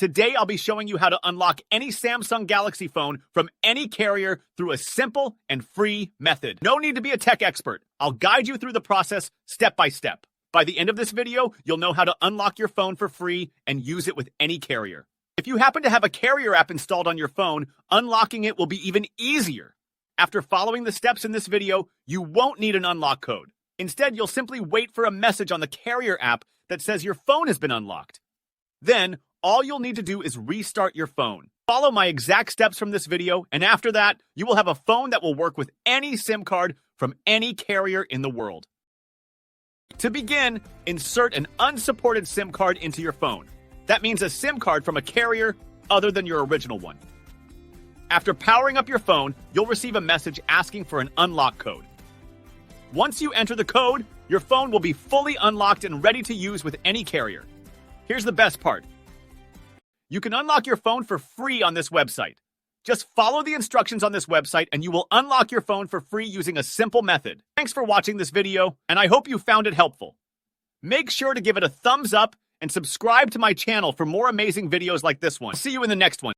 Today I'll be showing you how to unlock any Samsung Galaxy phone from any carrier through a simple and free method. No need to be a tech expert. I'll guide you through the process step by step. By the end of this video, you'll know how to unlock your phone for free and use it with any carrier. If you happen to have a carrier app installed on your phone, unlocking it will be even easier. After following the steps in this video, you won't need an unlock code. Instead, you'll simply wait for a message on the carrier app that says your phone has been unlocked. Then, all you'll need to do is restart your phone. Follow my exact steps from this video, and after that, you will have a phone that will work with any SIM card from any carrier in the world. To begin, insert an unsupported SIM card into your phone. That means a SIM card from a carrier other than your original one. After powering up your phone, you'll receive a message asking for an unlock code. Once you enter the code, your phone will be fully unlocked and ready to use with any carrier. Here's the best part. You can unlock your phone for free on this website. Just follow the instructions on this website and you will unlock your phone for free using a simple method. Thanks for watching this video, and I hope you found it helpful. Make sure to give it a thumbs up and subscribe to my channel for more amazing videos like this one. See you in the next one.